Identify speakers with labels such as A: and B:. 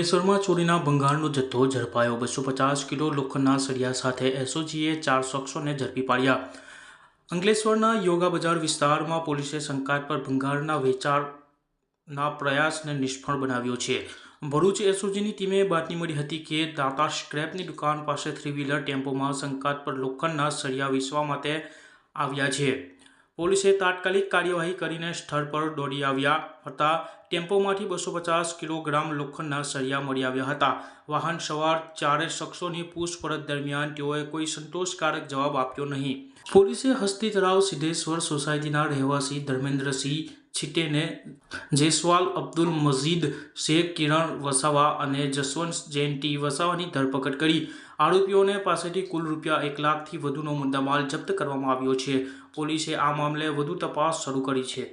A: અંકલેશ્વરમાં ચોરીના ભંગારનો જથ્થો ઝડપાયો। 250 કિલો લોખંડના સળિયા સાથે એસઓજીએ 4 શખ્સોને ઝડપી પાડ્યા। અંકલેશ્વરના યોગા બજાર વિસ્તારમાં પોલીસે શંકાસ્પદ ભંગારના વેચાણના પ્રયાસને નિષ્ફળ બનાવ્યો છે। ભરૂચ એસઓજીની ટીમે બાતમી મળી હતી કે દાતા સ્ક્રેપની દુકાન પાસે 3 વ્હીલર ટેમ્પોમાં શંકાસ્પદ લોખંડના સળિયા વેચવા માટે આવ્યા છે। પોલીસે તાત્કાલિક કાર્યવાહી કરીને સ્થળ પર દોડી આવ્યા હતા। ટેમ્પોમાંથી 250 કિલોગ્રામ લોખંડના સળિયા મળી આવ્યા હતા। વાહન સવાર 4 શખ્સોની પૂછપરછ દરમિયાન તેઓએ કોઈ સંતોષકારક જવાબ આપ્યો નહીં। પોલીસે હસ્તી તળાવ સિદ્ધેશ્વર સોસાયટીના રહેવાસી ધર્મેન્દ્રસિંહ છીટેને, જયસ્વાલ અબ્દુલ મજીદ શેખ, કિરણ વસાવા અને જસવંત જયંતિ વસાવાની ધરપકડ કરી આરોપીઓને પાસેથી કુલ રૂપિયા 1 લાખથી વધુનો મુદ્દામાલ જપ્ત કરવામાં આવ્યો છે। પોલીસે આ મામલે વધુ તપાસ શરૂ કરી છે।